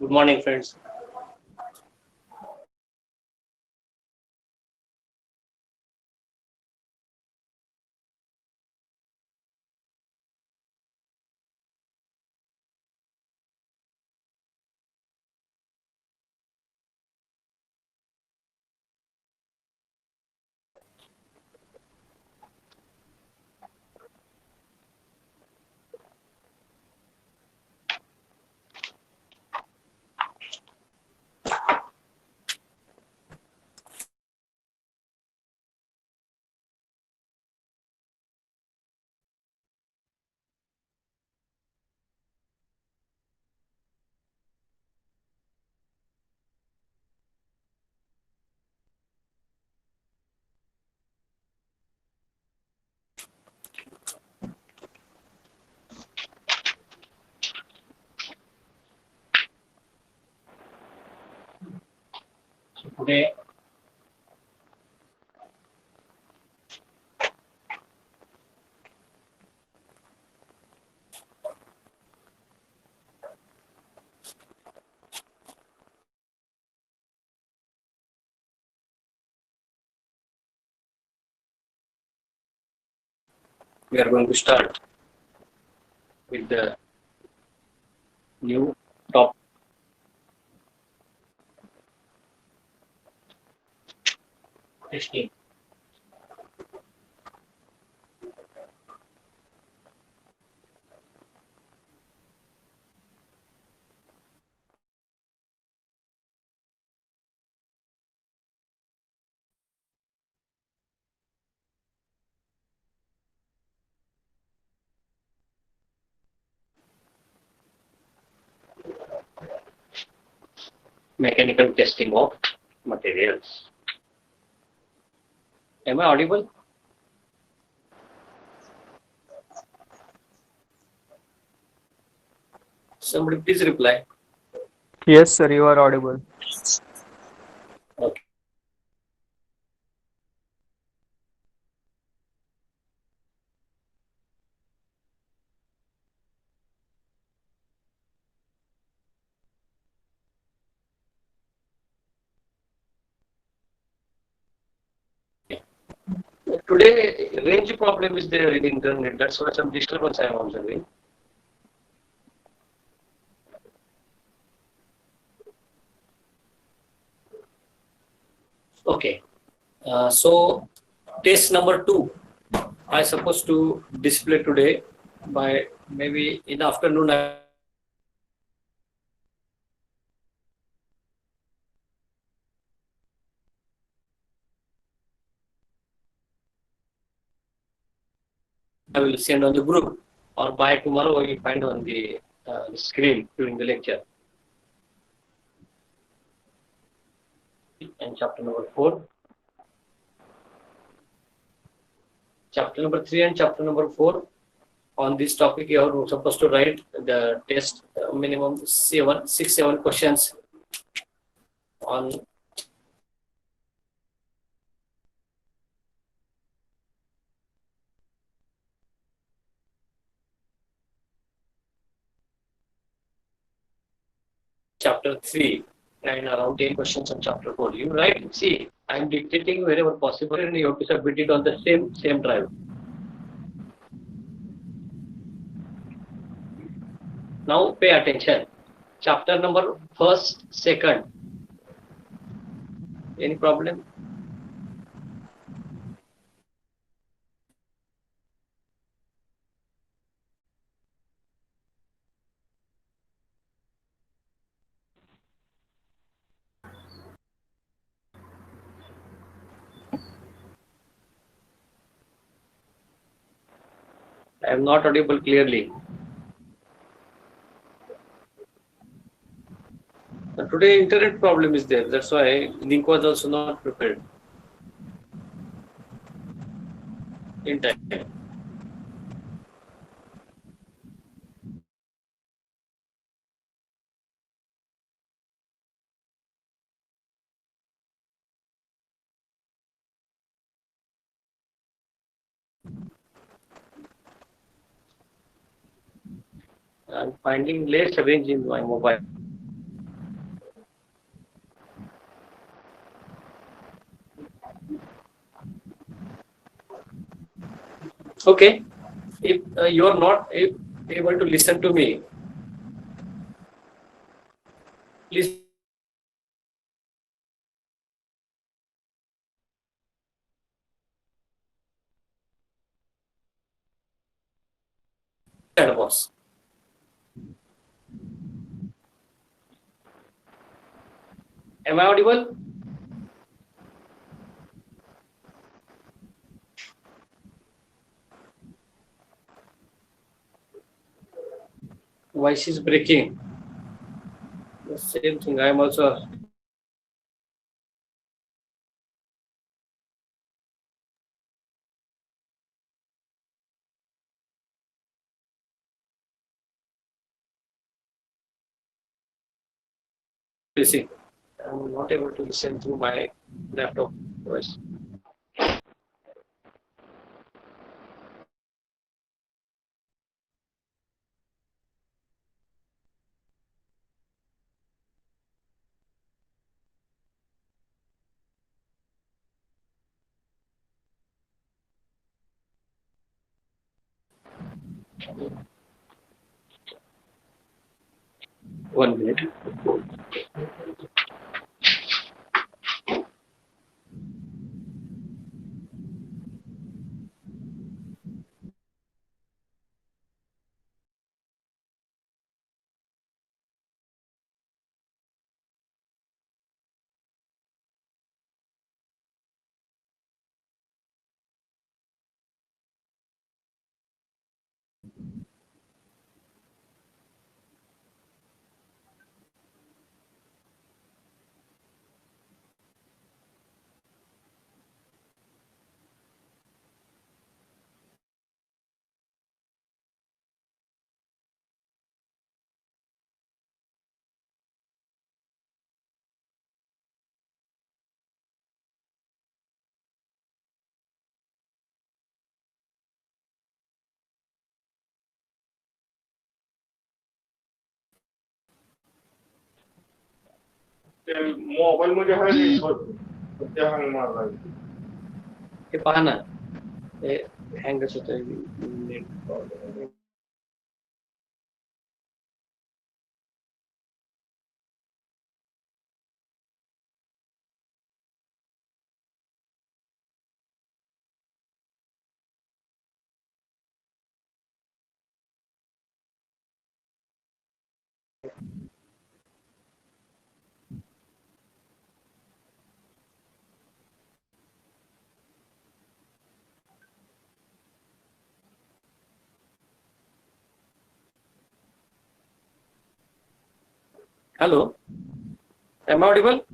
Good morning, friends. Today, we are going to start with the new top testing. Mechanical testing of materials. Am I audible? Somebody please reply. Yes, sir, you are audible. Okay. Today, range problem is there in internet. That's why some disturbance I am observing. Okay. So, test number 2, I supposed to display today by maybe in the afternoon. I will send on the group, or by tomorrow we will find on the screen during the lecture. And chapter number 4. Chapter number 3 and chapter number 4. On this topic, you are supposed to write the test minimum 6-7 questions on chapter 3 and around 10 questions on chapter 4. You write, see, I am dictating wherever possible and you have to submit it on the same drive. Now pay attention. Chapter number 1st, 2nd. Any problem? I am not audible clearly. Today internet problem is there. That's why link was also not prepared in time. I'm finding less range in my mobile. Okay. If you are not able to listen to me, please chat box. Am I audible? Voice is breaking. The same thing. I am also. Listening. I'm not able to listen through my laptop voice. One minute. Mobile मध्ये आहे network त्या hang मारला हे पहा ना, हे हँगच होतंय net. Hello, am I audible?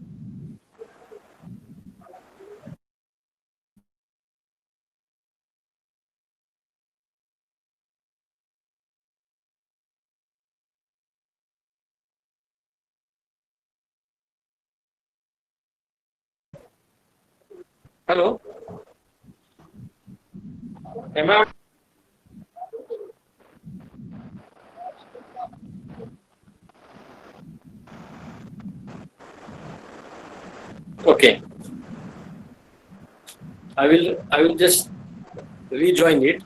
Hello, am I? Okay, I will just rejoin it.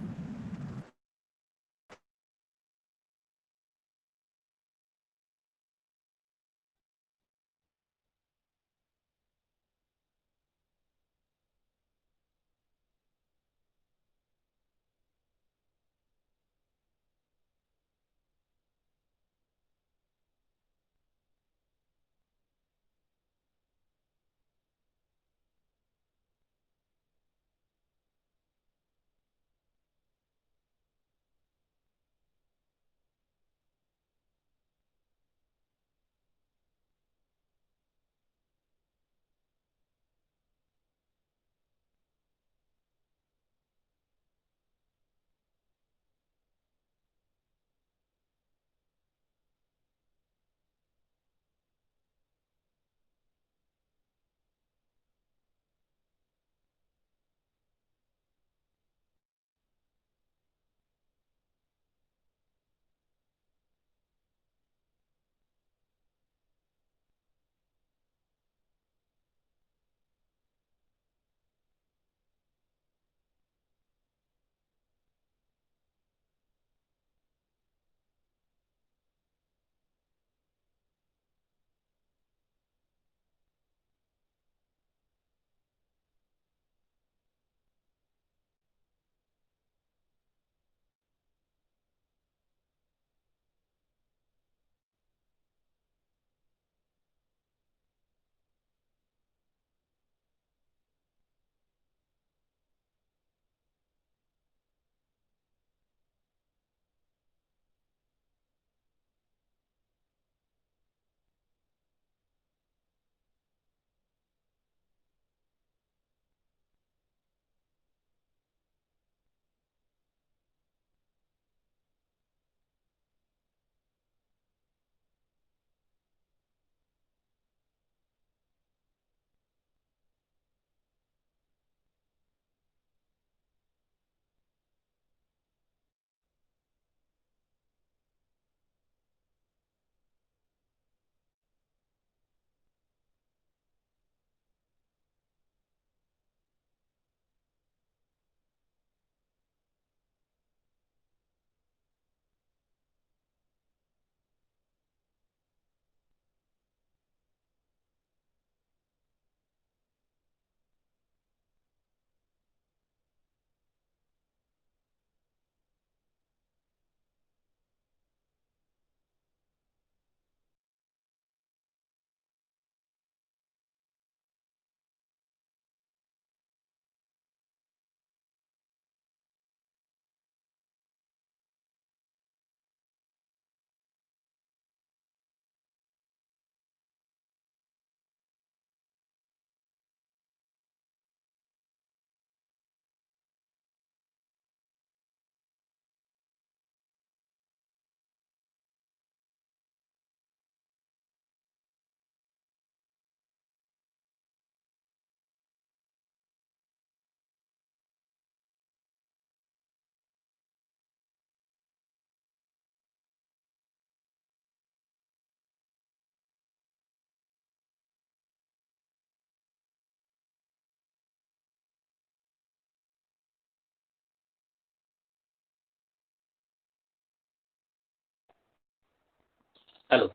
Hello.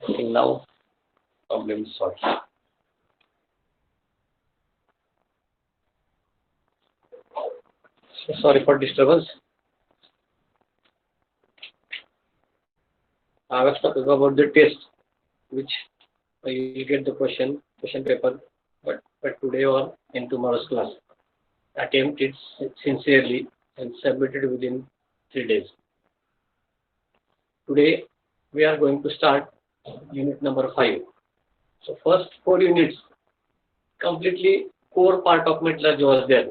I think now problem is solved. So sorry for disturbance. I was talking about the test, which you will get the question paper, but today or in tomorrow's class. Attempt it sincerely and submit it within 3 days. Today we are going to start unit number 5. So first 4 units completely core part of metallurgy was there.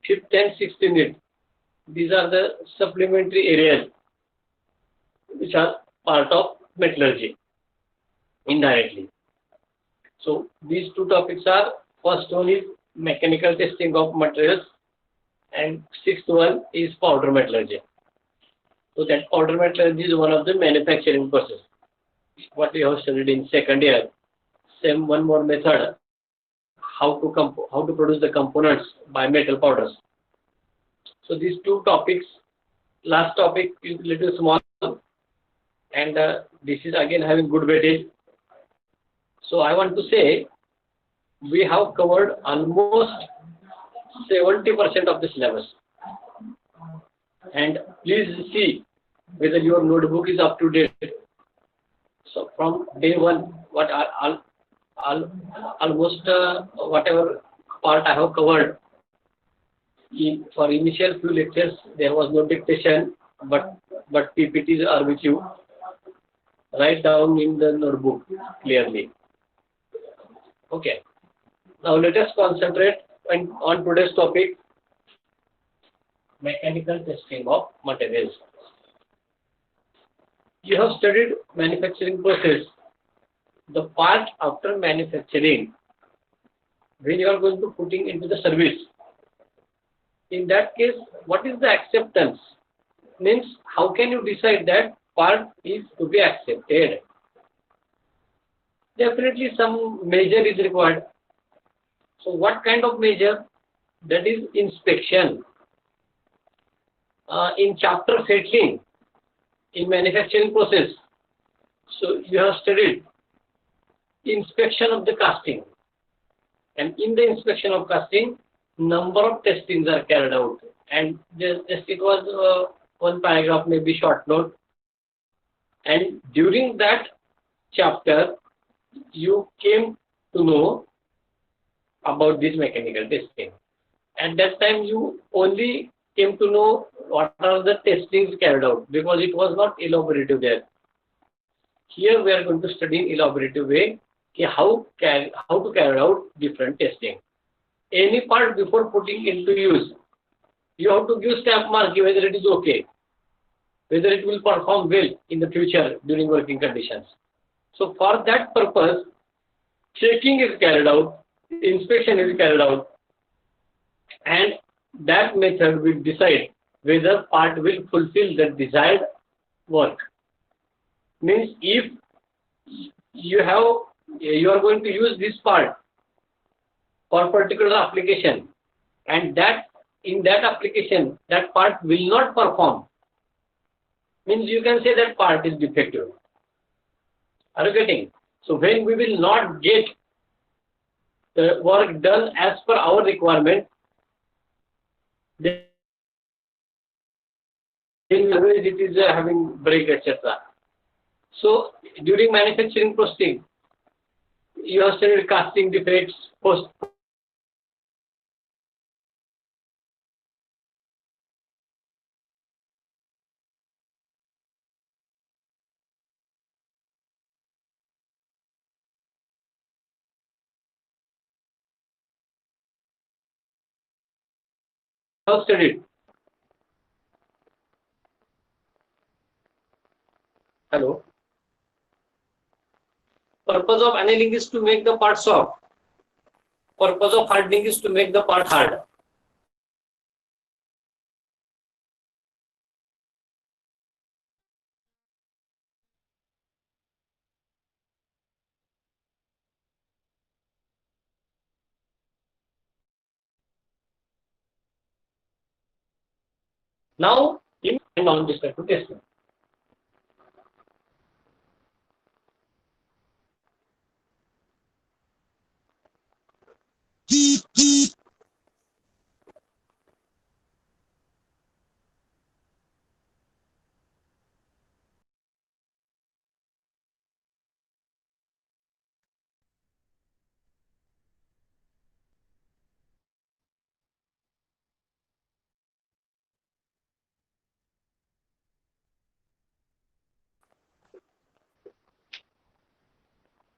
5th and 6th unit, these are the supplementary areas which are part of metallurgy indirectly. So these two topics are, first one is mechanical testing of materials and 6th one is powder metallurgy. So that powder metallurgy is one of the manufacturing process. What we have studied in second year. Same one more method, how to produce the components by metal powders. So these two topics, last topic is little small, and this is again having good weightage. So I want to say we have covered almost 70% of the syllabus. And please see whether your notebook is up to date. So from day one, what are almost whatever part I have covered. For initial few lectures, there was no dictation, but PPTs are with you. Write down in the notebook clearly. Okay. Now let us concentrate on today's topic, mechanical testing of materials. You have studied manufacturing process. The part after manufacturing, when you are going to putting into the service, in that case, what is the acceptance? Means how can you decide that part is to be accepted? Definitely some measure is required. So what kind of measure? That is inspection. In chapter settling, in manufacturing process, so you have studied inspection of the casting, and in the inspection of casting, number of testings are carried out, and just it was one paragraph, maybe short note, and during that chapter you came to know about this mechanical testing. At that time you only came to know what are the testings carried out, because it was not elaborative there. Here we are going to study in elaborative way how to carry out different testing. Any part before putting into use, you have to give stamp mark whether it is okay, whether it will perform well in the future during working conditions. So for that purpose, checking is carried out, inspection is carried out, and that method will decide whether part will fulfill the desired work. Means if you are going to use this part for particular application, and that in that application that part will not perform, means you can say that part is defective. Are you getting? So when we will not get the work done as per our requirement, then always it is having break, etc. So during manufacturing processing, you have studied casting defects, post have studied. Hello. Purpose of annealing is to make the part soft. Purpose of hardening is to make the part hard. Now, in non-destructive testing.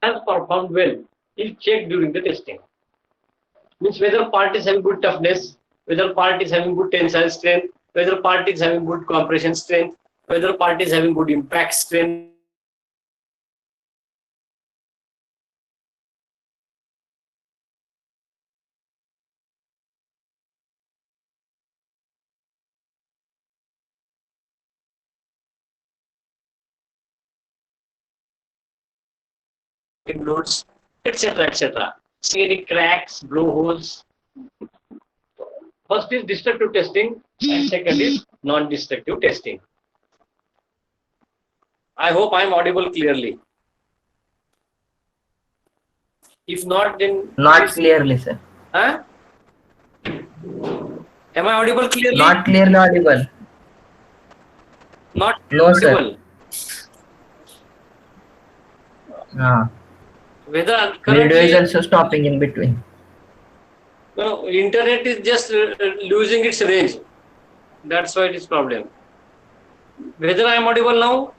has performed well is checked during the testing. Means whether part is having good toughness, whether part is having good tensile strength, whether part is having good compression strength, whether part is having good impact strength. Loads, etc., etc. See any cracks, blowholes. First is destructive testing, and second is non-destructive testing. I hope I am audible clearly. If not, then Not please. clearly, sir. Huh? Am I audible clearly? Not clearly audible. Not No, sir. audible. Ah, Whether video is currently also stopping in between. no, internet is just losing its range. That's why it is problem. Whether I am audible now?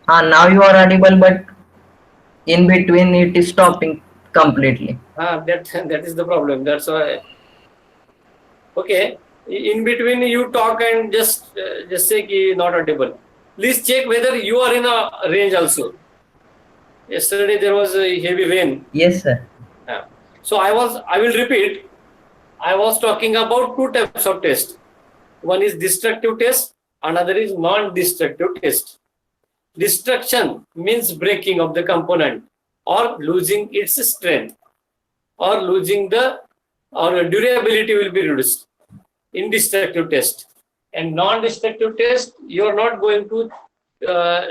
Now you are audible, but in between it is stopping completely. That is the problem. That's why. Okay. In between you talk and just say ki not audible. Please check whether you are in a range also. Yesterday there was a heavy rain. Yes, sir. So I will repeat. I was talking about two types of test. One is destructive test, another is non-destructive test. Destruction means breaking of the component or losing its strength or losing the or durability will be reduced in destructive test. And non-destructive test, you are not going to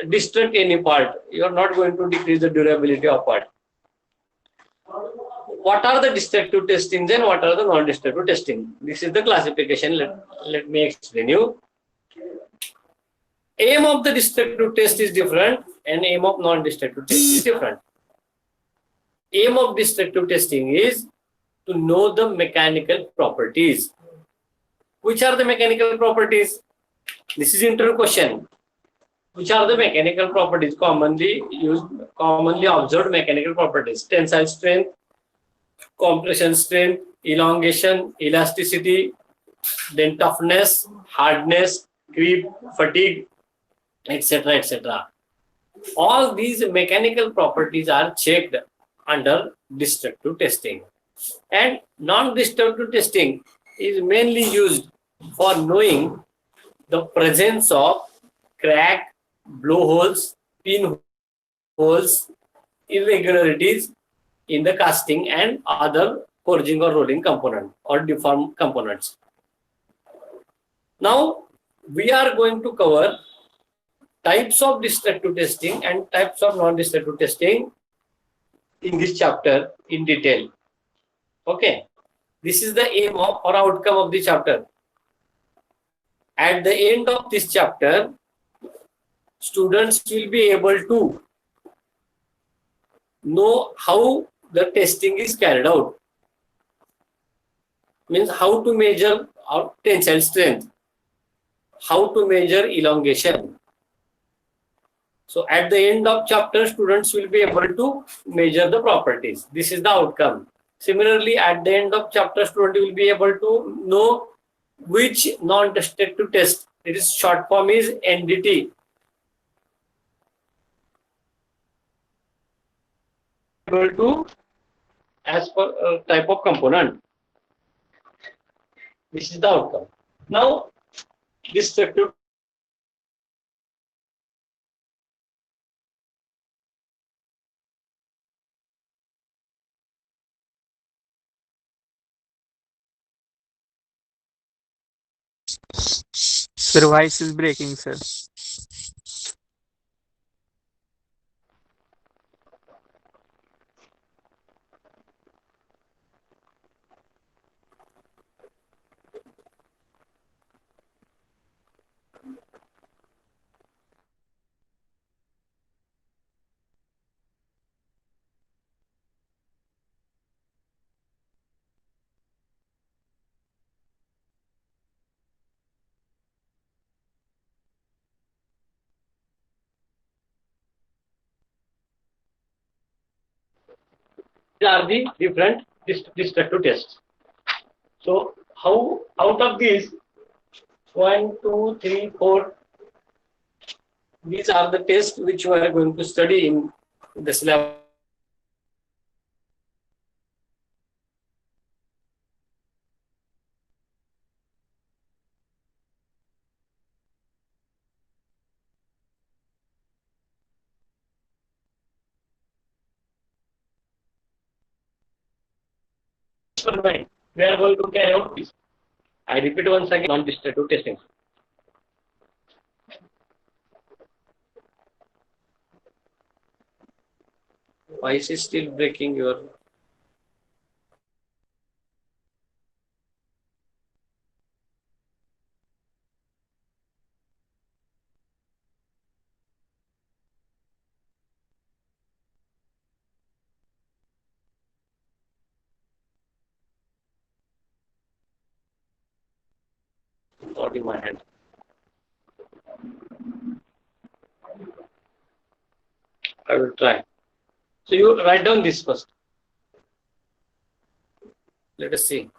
destruct any part. You are not going to decrease the durability of part. What are the destructive testings and what are the non-destructive testing? This is the classification. Let me explain you. Aim of the destructive test is different and aim of non-destructive test is different. Aim of destructive testing is to know the mechanical properties. Which are the mechanical properties? This is interview question. Which are the mechanical properties commonly observed mechanical properties? Tensile strength, compression strength, elongation, elasticity, then toughness, hardness, creep, fatigue, etc., etc. All these mechanical properties are checked under destructive testing. And non-destructive testing is mainly used for knowing the presence of crack, blowholes, pinholes, irregularities in the casting and other forging or rolling component or deformed components. Now, we are going to cover types of destructive testing and types of non-destructive testing in this chapter in detail. Okay, this is the aim of or outcome of the chapter. At the end of this chapter, students will be able to know how the testing is carried out. Means how to measure our tensile strength, how to measure elongation. So at the end of chapter, students will be able to measure the properties. This is the outcome. Similarly, at the end of chapter, student will be able to know which non-destructive test. It is short form is NDT. Able to as per type of component. This is the outcome. Now, destructive Sir, voice is breaking, sir. These are the different destructive tests. So how out of these 1, 2, 3, 4, these are the tests which we are going to study in the syllabus. Experiment. We are going to carry out this. I repeat once again, non-destructive testing. Why is it still breaking your? Not in my hand. I will try. So you write down this first. Let us see.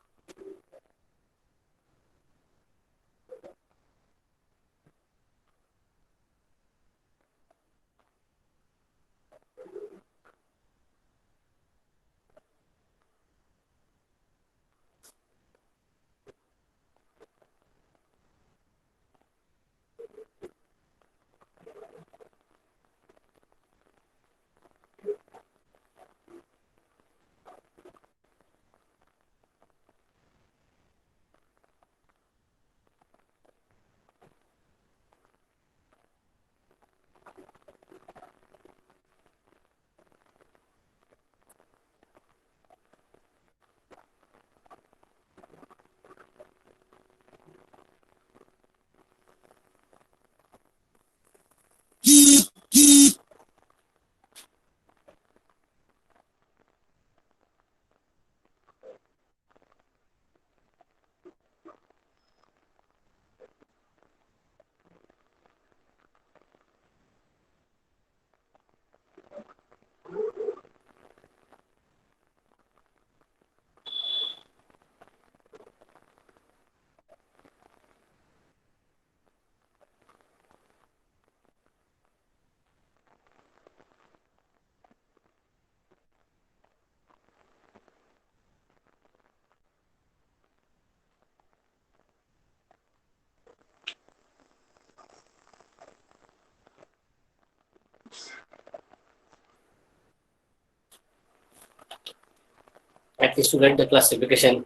At least to write the classification,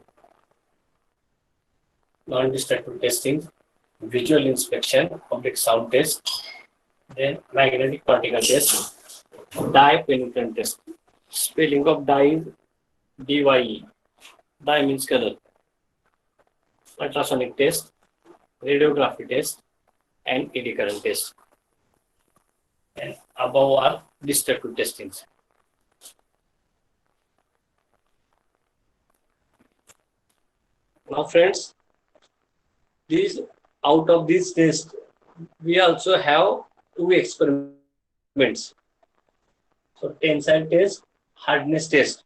non-destructive testing, visual inspection, public sound test, then magnetic particle test, dye penetrant test. Spelling of dye is DYE. Dye means color. Ultrasonic test, radiography test, and eddy current test. And above are destructive testings. Now, friends, these out of these tests, we also have two experiments. So, tensile test, hardness test.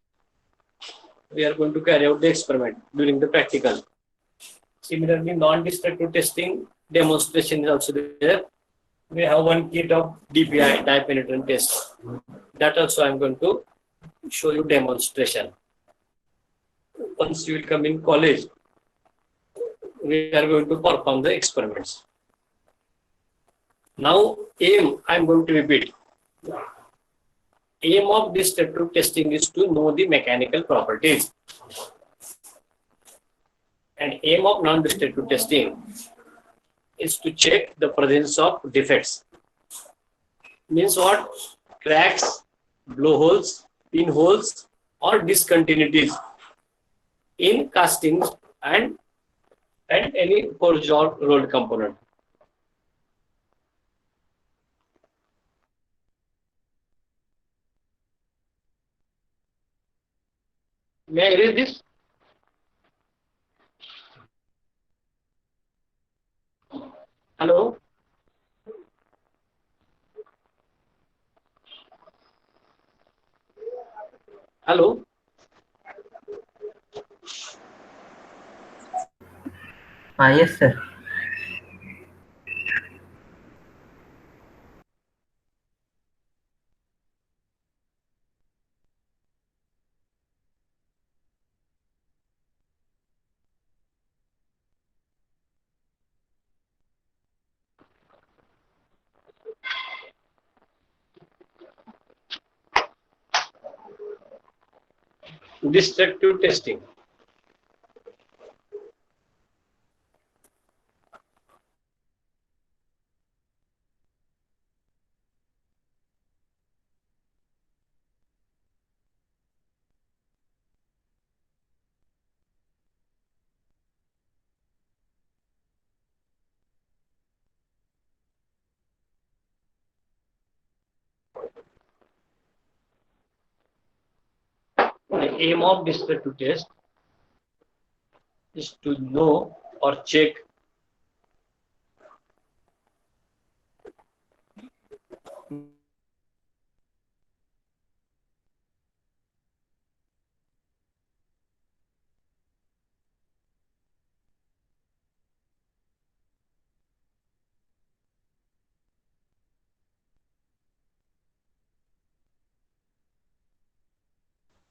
We are going to carry out the experiment during the practical. Similarly, non-destructive testing demonstration is also there. We have one kit of DPI, dye penetrant test. That also I am going to show you demonstration. Once you will come in college, we are going to perform the experiments. Now, aim, I am going to repeat. Aim of destructive testing is to know the mechanical properties. And aim of non-destructive testing is to check the presence of defects. Means what? Cracks, blowholes, pinholes, or discontinuities in castings and any forged or rolled component. May I erase this? Hello? Hello? Yes, sir. Destructive testing. The aim of destructive test is to know or check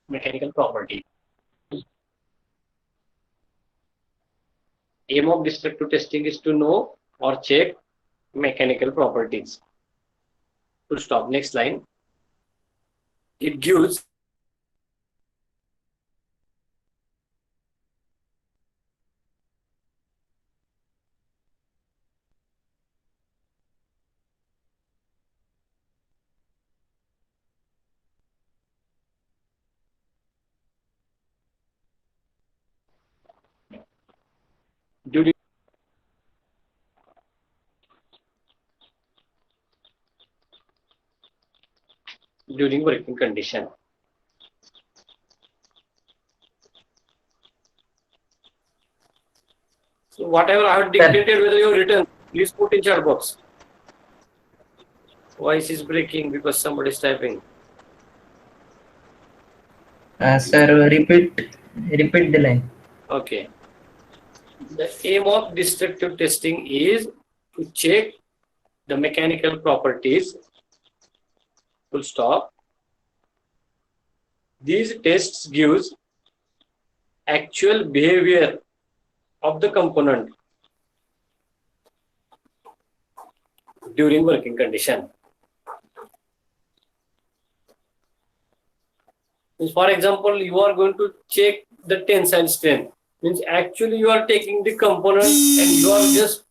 mechanical property. Aim of destructive testing is to know or check mechanical properties. Full stop. Next line. It gives during working condition. So whatever I have dictated, whether you have written, please put in chat box. Voice is breaking because somebody is typing. Sir, repeat the line. Okay. The aim of destructive testing is to check the mechanical properties. Full stop. These tests gives actual behavior of the component during working condition. For example, you are going to check the tensile strength. Means actually you are taking the component and you are just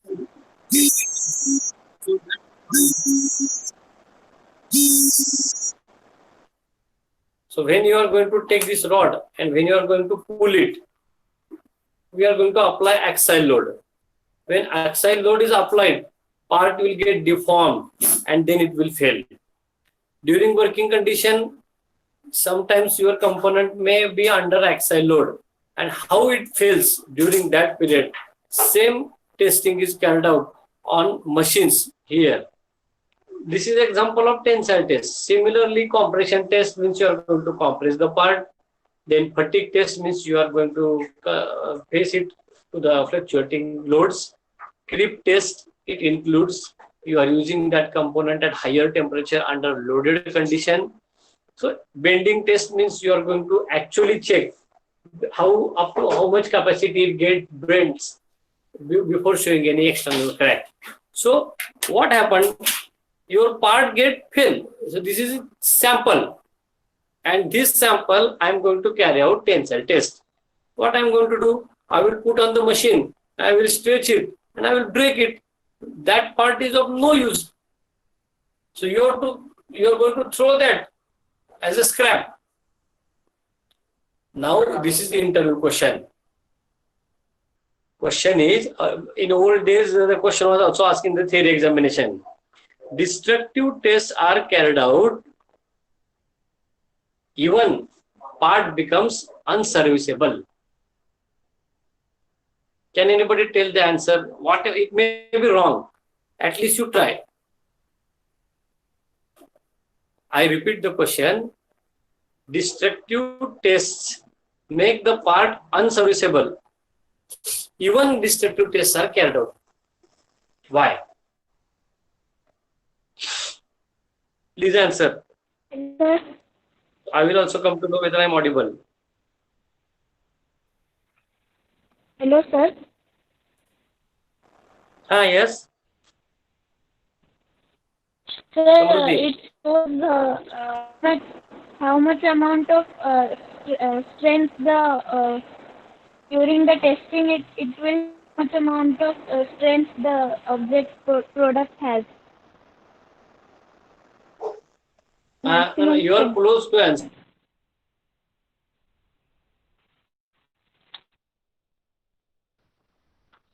so when you are going to take this rod and when you are going to pull it, we are going to apply axial load. When axial load is applied, part will get deformed and then it will fail. During working condition, sometimes your component may be under axial load, and how it fails during that period, same testing is carried out on machines here. This is example of tensile test. Similarly, compression test means you are going to compress the part. Then fatigue test means you are going to face it to the fluctuating loads. Creep test, it includes you are using that component at higher temperature under loaded condition. So bending test means you are going to actually check how up to how much capacity it get bends before showing any external crack. So what happened? Your part get filled. So this is sample, and this sample I am going to carry out tensile test. What I am going to do? I will put on the machine. I will stretch it and I will break it. That part is of no use. So you are going to throw that as a scrap. Now this is the interview question. Question is, in old days the question was also asked in the theory examination. Destructive tests are carried out even part becomes unserviceable. Can anybody tell the answer? What it may be wrong. At least you try. I repeat the question. Destructive tests make the part unserviceable. even destructive tests are carried out. Why? Please answer. Sir, I will also come to know whether I am audible. hello, sir. Yes. Sir, Samruddhi. it shows how much amount of strength during the testing it will how much amount of strength the product has. No, you are close to answer.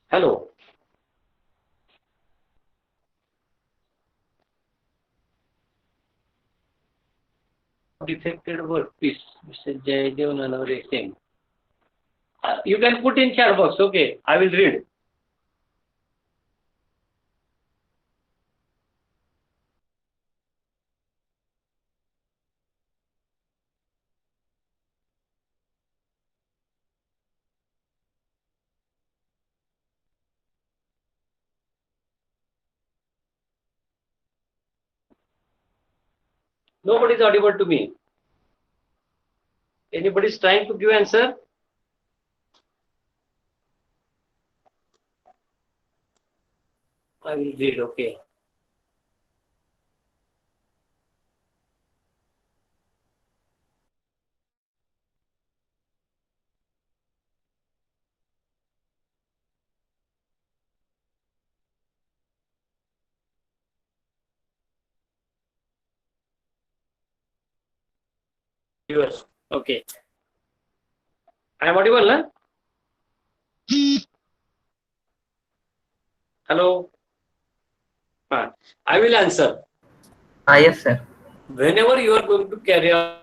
Hello. Defected workpiece, Mr. Jaydev Nanavare saying. You can put in chat box, okay? I will read. Nobody is audible to me. Anybody is trying to give answer? I will read, okay. Yours. Okay. I am audible, huh? Hello. I will answer. Yes, sir. Whenever you are going to carry out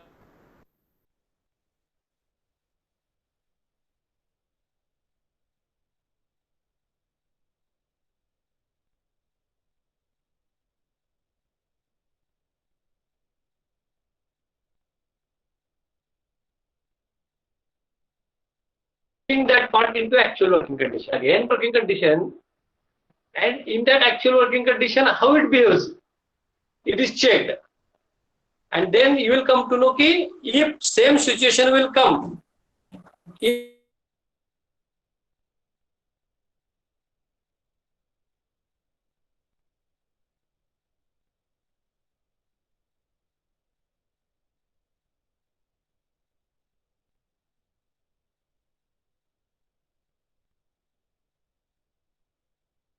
that part into actual working condition. Again, working condition, and in that actual working condition, how it behaves, it is checked. And then you will come to know ki if same situation will come.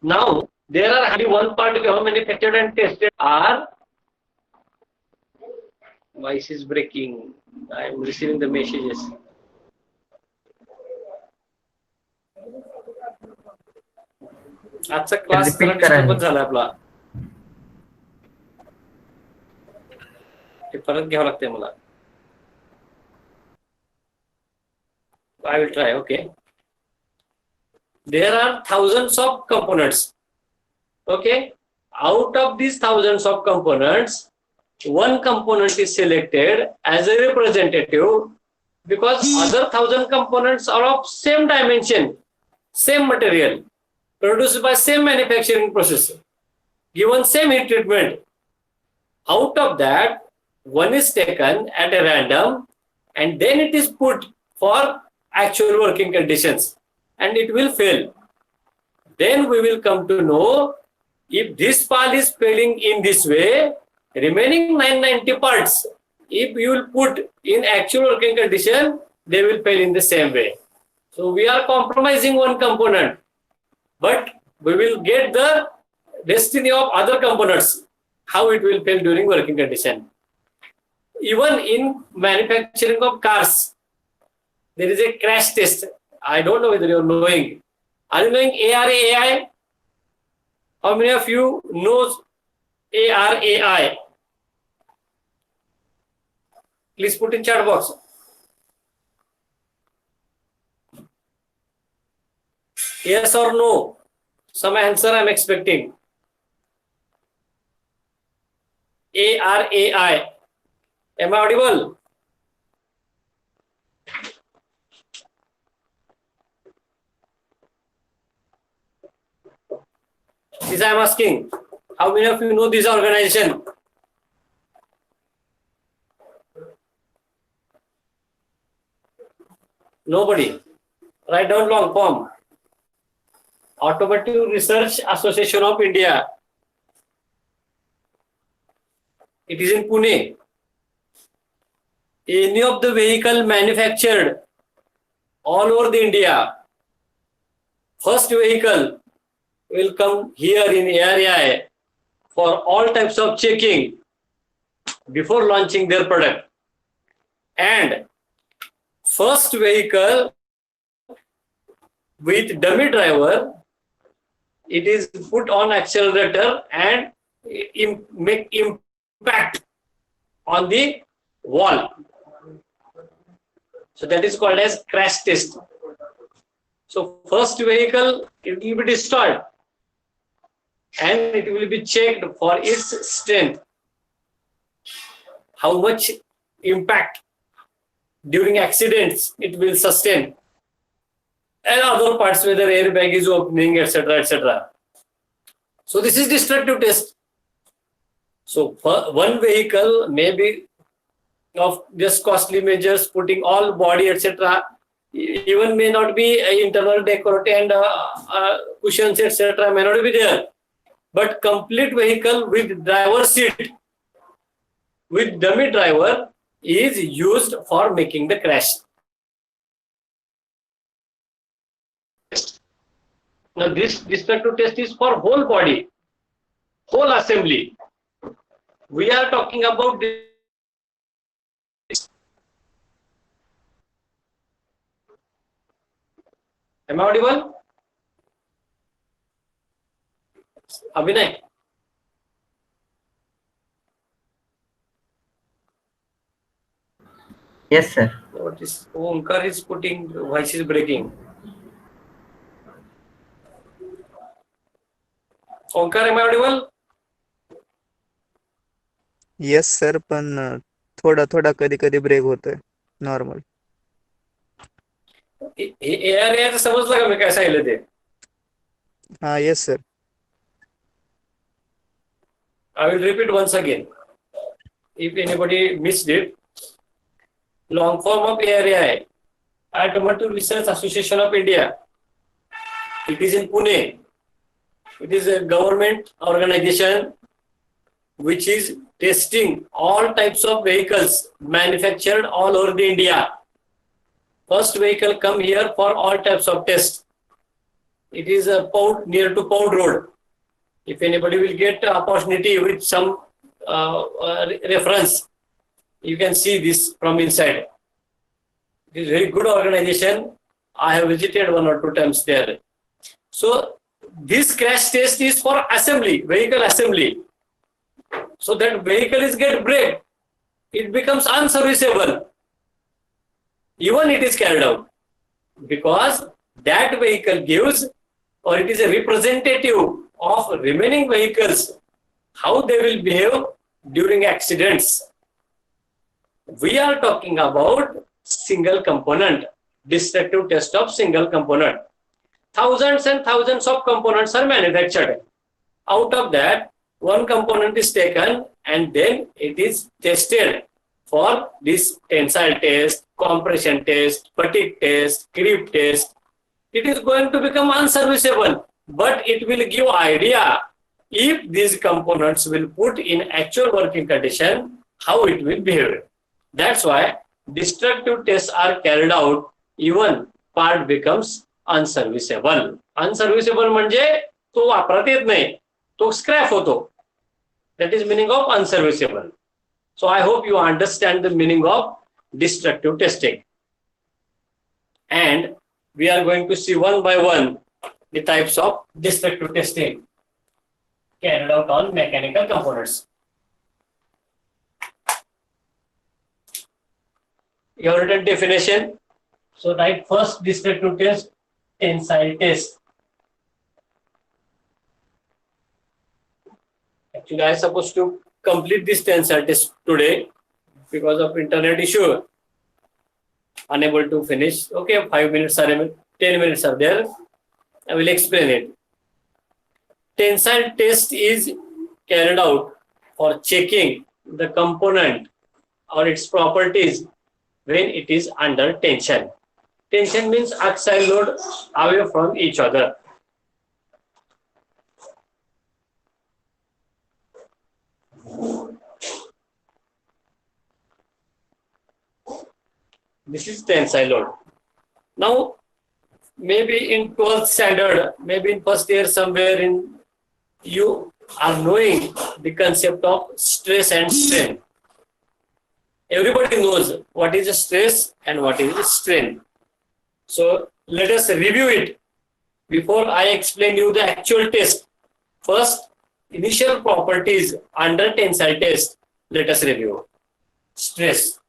Now, there are only one part we have manufactured and tested are voice is breaking. I am receiving the messages. आजचा class Repeat करा. डिस्टर्बच झाला आपला. ते परत घ्यावं लागतंय मला. I will try, okay. There are thousands of components. Okay. Out of these thousands of components, one component is selected as a representative because other 1,000 components are of same dimension, same material, produced by same manufacturing process, given same heat treatment. Out of that, one is taken at a random and then it is put for actual working conditions and it will fail. Then we will come to know if this part is failing in this way, remaining 990 parts, if you will put in actual working condition, they will fail in the same way. So we are compromising one component, but we will get the destiny of other components, how it will fail during working condition. Even in manufacturing of cars, there is a crash test. I don't know whether you are knowing. Are you knowing ARAI? How many of you knows ARAI? Please put in chat box. Yes or no? Some answer I am expecting. ARAI. Am I audible? This I am asking. How many of you know this organization? Nobody. Write down long form. Automotive Research Association of India. It is in Pune. Any of the vehicle manufactured all over the India, first vehicle will come here in area for all types of checking before launching their product. And first vehicle with dummy driver, it is put on accelerator and make impact on the wall. So that is called as crash test. So first vehicle, it will be destroyed and it will be checked for its strength, how much impact during accidents it will sustain, and other parts, whether airbag is opening, etc., etc. So this is destructive test. So one vehicle may be of just costly measures, putting all body, etc., even may not be internal decorative and cushions, etc., may not be there. But complete vehicle with driver seat, with dummy driver, is used for making the crash. Now this destructive test is for whole body, whole assembly. We are talking about this. Am I audible? Abhinay? Yes, sir. What is Omkar is putting, voice is breaking. Omkar, am I audible? Yes sir पण थोडा थोडा कधी कधी break होतोय normal. AR समजलं का मी काय सांगितलं ते? हा yes sir. I will repeat once again. If anybody missed it, long form of ARAI, Automotive Research Association of India. It is in Pune. It is a government organization which is testing all types of vehicles manufactured all over the India. First vehicle come here for all types of tests. It is a Pound, near to Pound Road. If anybody will get opportunity with some reference, you can see this from inside. It is a very good organization. I have visited 1 or 2 times there. So this crash test is for assembly, vehicle assembly. So that vehicle is get break, it becomes unserviceable. Even it is carried out, because that vehicle gives, or it is a representative of remaining vehicles, how they will behave during accidents. We are talking about single component, destructive test of single component. Thousands and thousands of components are manufactured. Out of that, one component is taken and then it is tested for this tensile test, compression test, fatigue test, creep test. It is going to become unserviceable, but it will give idea if these components will put in actual working condition, how it will behave. That's why destructive tests are carried out, even part becomes unserviceable. Unserviceable म्हणजे तो वापरात येत नाही, तो scrap होतो. That is meaning of unserviceable. So I hope you understand the meaning of destructive testing. And we are going to see one by one the types of destructive testing carried out on mechanical components. You have written definition. So write first destructive test, tensile test. Actually, I am supposed to complete this tensile test today because of internet issue. Unable to finish. Okay, 5 minutes are 10 minutes are there. I will explain it. tensile test is carried out for checking the component or its properties when it is under tension. Tension means axial load away from each other. This is tensile load. Now, maybe in 12th standard, maybe in first year somewhere in you are knowing the concept of stress and strain. Everybody knows what is stress and what is strain. So let us review it before I explain you the actual test. First, initial properties under tensile test. Let us review. Stress.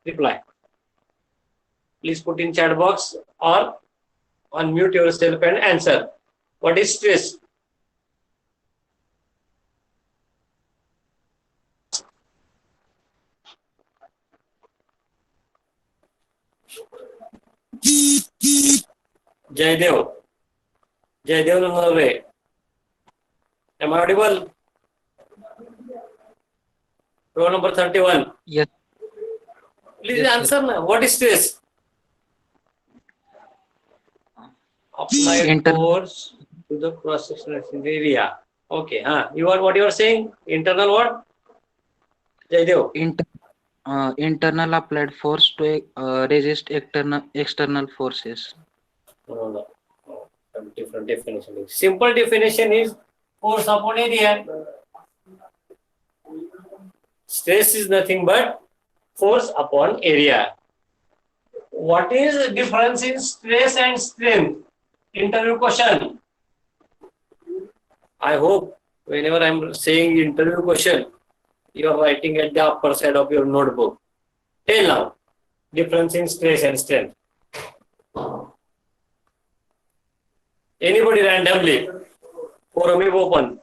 Reply. Please put in chat box or unmute yourself and answer. What is stress? Jaydev. Jaydev Nanave. Am I audible? Row number 31. Yes. Please Yes, answer now. What is stress? Applied Internal. force to the cross-sectional area. Okay. You are what you are saying? Internal what? Jaydev. Internal applied force to resist external forces. No. Some different definition. Simple definition is force upon area. Stress is nothing but force upon area. What is the difference in stress and strain? Interview question. I hope whenever I am saying interview question, you are writing at the upper side of your notebook. Tell now, difference in stress and strain. Anybody randomly? Forum is open.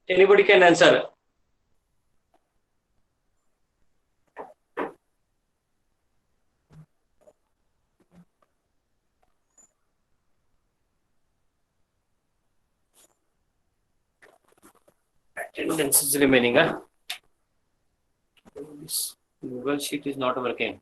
Anybody can answer. Attendance is remaining. This Google Sheet is not working.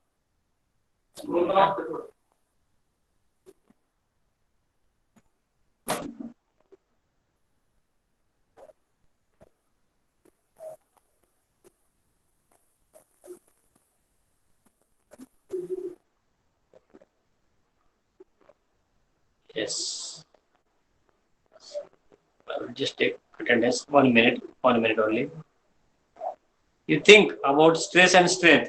Yes. I will just take attendance 1 minute, 1 minute only. You think about stress and strain.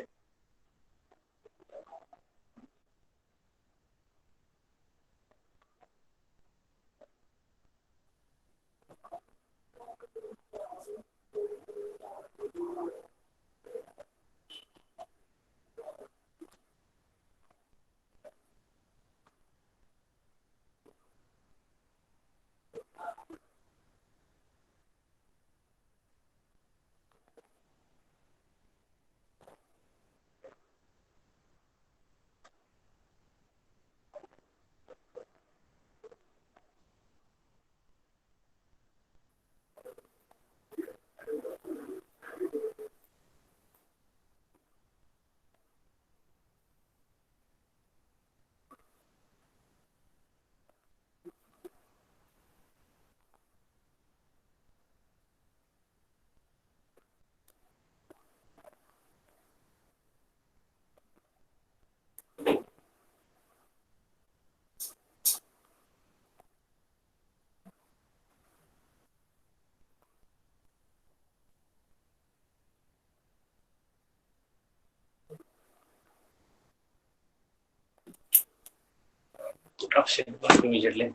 Option immediately.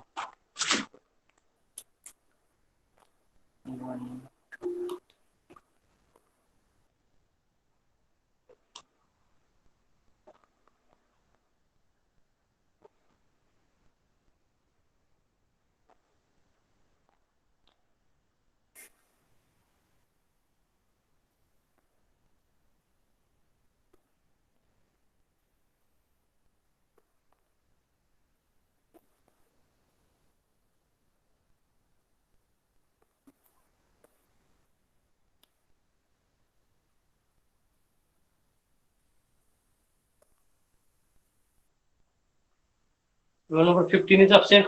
Roll number 15 is absent.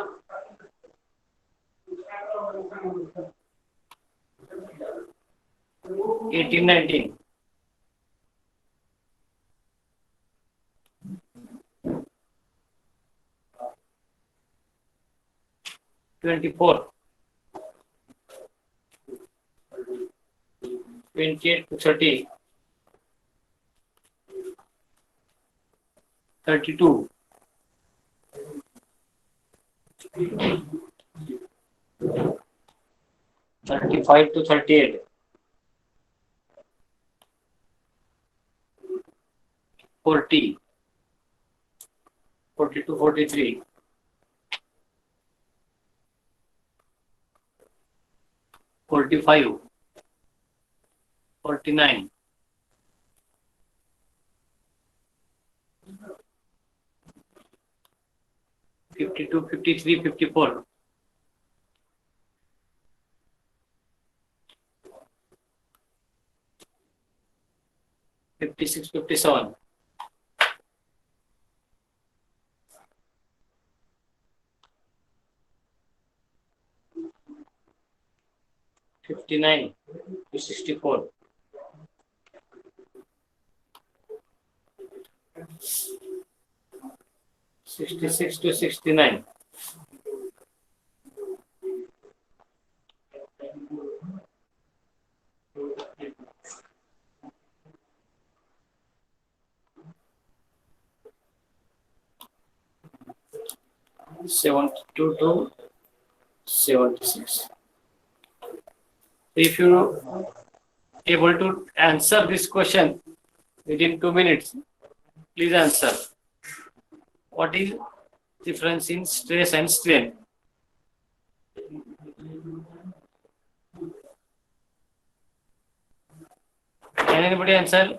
Eighteen, 19. Twenty-four. 28 to 30. 32. 35 to 38. 40. 40 to 43. 45. 49. 52, 53, 54. 56, 57. 59 to 64. 66 to 69. 72 to 76. If you able to answer this question within 2 minutes, please answer. What is difference in stress and strain? Can anybody answer?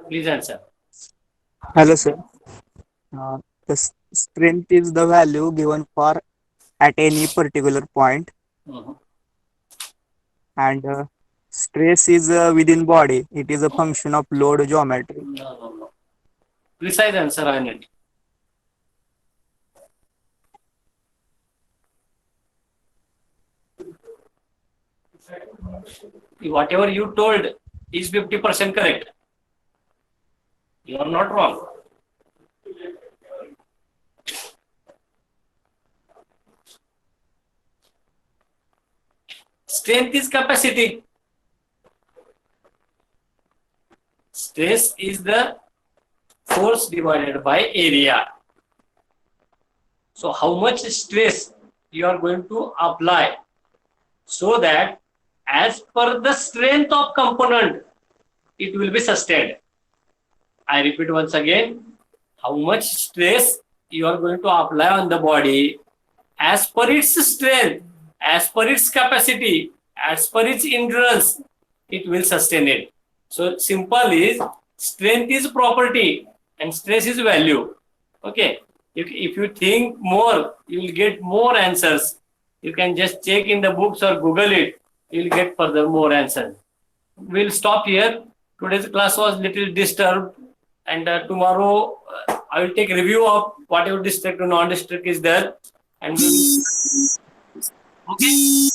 Please answer. Hello, sir. Strength is the value given for at any particular point, Mhm. and stress is within body. It is a function of load geometry. No. Precise answer I need. Whatever you told is 50% correct. You are not wrong. Strength is capacity. Stress is the force divided by area. So how much stress you are going to apply so that as per the strength of component, it will be sustained. I repeat once again, how much stress you are going to apply on the body as per its strength, as per its capacity, as per its endurance, it will sustain it. So simple is strength is property and stress is value. Okay. If you think more, you will get more answers. You can just check in the books or Google it. You will get further more answers. We'll stop here. Today's class was little disturbed, and tomorrow I will take review of whatever district or non-district is there, and we will. Okay.